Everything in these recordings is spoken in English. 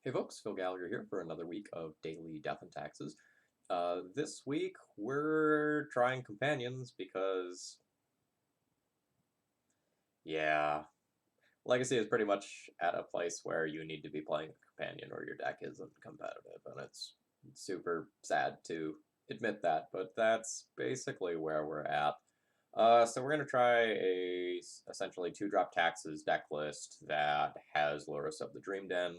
Hey folks, Phil Gallagher here for another week of Daily Death and Taxes. This week we're trying companions because, yeah, Legacy is pretty much at a place where you need to be playing a companion or your deck isn't competitive, and it's super sad to admit that, but that's basically where we're at. So we're going to try a essentially 2-drop taxes deck list that has Lurrus of the Dream Den.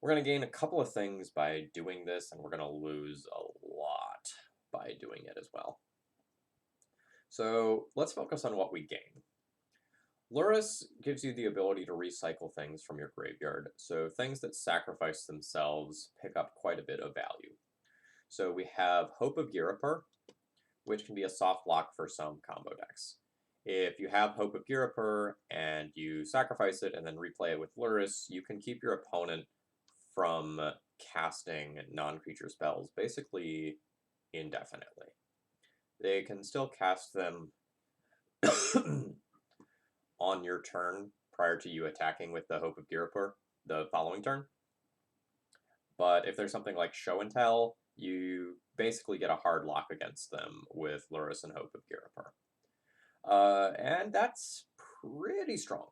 We're going to gain a couple of things by doing this, and we're going to lose a lot by doing it as well. So let's focus on what we gain. Lurrus gives you the ability to recycle things from your graveyard, so things that sacrifice themselves pick up quite a bit of value. So we have Hope of Girapur, which can be a soft lock for some combo decks. If you have Hope of Girapur and you sacrifice it and then replay it with Lurrus, you can keep your opponent from casting non-creature spells basically indefinitely. They can still cast them on your turn prior to you attacking with the Hope of Girapur the following turn. But if there's something like Show and Tell, you basically get a hard lock against them with Lurrus and Hope of Girapur. And that's pretty strong.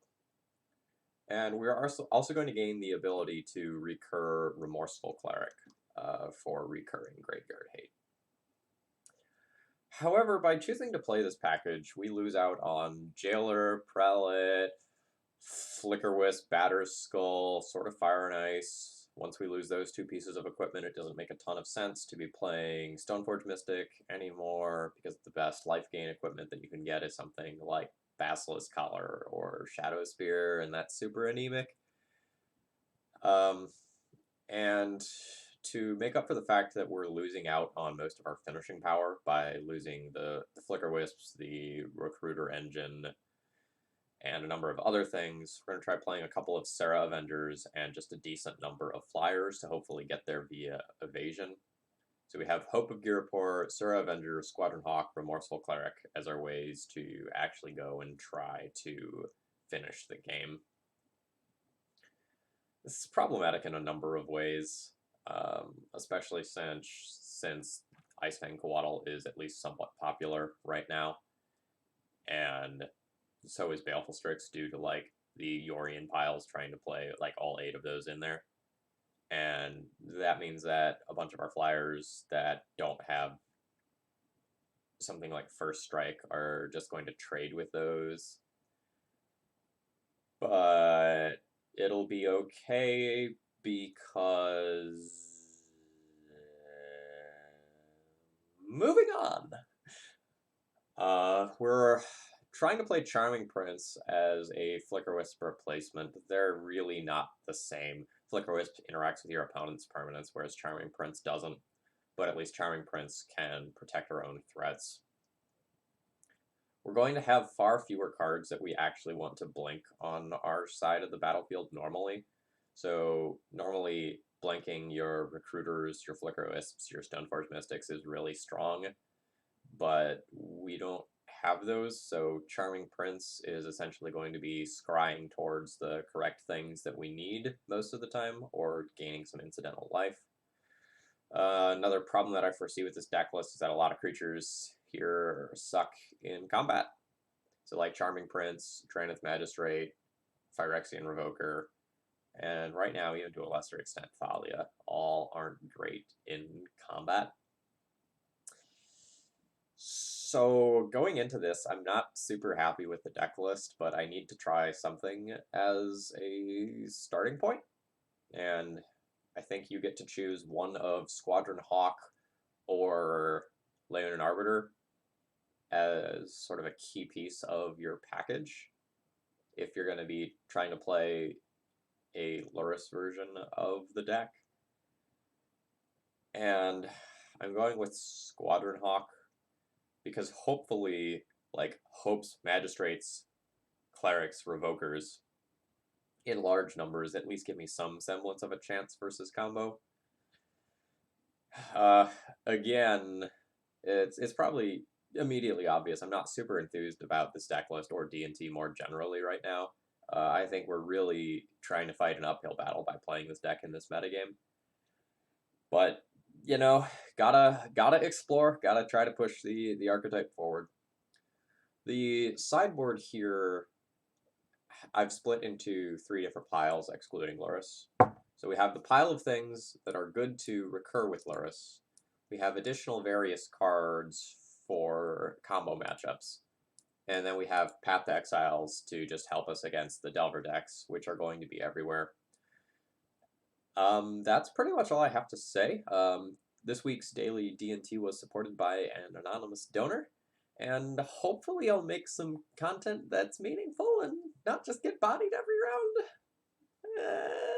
And we're also going to gain the ability to recur Remorseful Cleric for recurring Graveyard Hate. However, by choosing to play this package, we lose out on Jailer, Prelate, Flickerwisp, Batterskull, Sword of Fire and Ice. Once we lose those two pieces of equipment, it doesn't make a ton of sense to be playing Stoneforge Mystic anymore, because the best life gain equipment that you can get is something like Basilisk Collar or Shadow Spear, and that's super anemic. And to make up for the fact that we're losing out on most of our finishing power by losing the Flicker Wisps, the Recruiter Engine, and a number of other things, we're going to try playing a couple of Serra Avengers and just a decent number of Flyers to hopefully get there via evasion. So we have Hope of Girapur, Serra Avenger, Squadron Hawk, Remorseful Cleric as our ways to actually go and try to finish the game. This is problematic in a number of ways, especially since Icefang Coatl is at least somewhat popular right now, and so is Baleful Strix due to like the Yorian piles trying to play like all 8 of those in there. And that means that a bunch of our flyers that don't have something like First Strike are just going to trade with those. But it'll be okay because moving on. We're trying to play Charming Prince as a Flickerwisp replacement. They're really not the same. Flickerwisp interacts with your opponent's permanents, whereas Charming Prince doesn't. But at least Charming Prince can protect our own threats. We're going to have far fewer cards that we actually want to blink on our side of the battlefield normally. So normally blinking your Recruiters, your Flickerwisps, your Stoneforge Mystics is really strong, but we don't have those, so Charming Prince is essentially going to be scrying towards the correct things that we need most of the time, or gaining some incidental life. Another problem that I foresee with this deck list is that a lot of creatures here suck in combat. So like Charming Prince, Draenith Magistrate, Phyrexian Revoker, and right now, even to a lesser extent, Thalia, all aren't great in combat. So going into this, I'm not super happy with the deck list, but I need to try something as a starting point. And I think you get to choose one of Squadron Hawk or Leonin Arbiter as sort of a key piece of your package if you're going to be trying to play a Lurrus version of the deck. And I'm going with Squadron Hawk because hopefully, like, Hopes, Magistrates, Clerics, Revokers, in large numbers, at least give me some semblance of a chance versus combo. Again, it's probably immediately obvious. I'm not super enthused about this deck list or D&T more generally right now. I think we're really trying to fight an uphill battle by playing this deck in this metagame. But, you know, gotta explore, gotta try to push the archetype forward. The sideboard here, I've split into 3 different piles, excluding Lurrus. So we have the pile of things that are good to recur with Lurrus. We have additional various cards for combo matchups. And then we have Path to Exiles to just help us against the Delver decks, which are going to be everywhere. That's pretty much all I have to say. This week's daily D&T was supported by an anonymous donor, and hopefully I'll make some content that's meaningful and not just get bodied every round.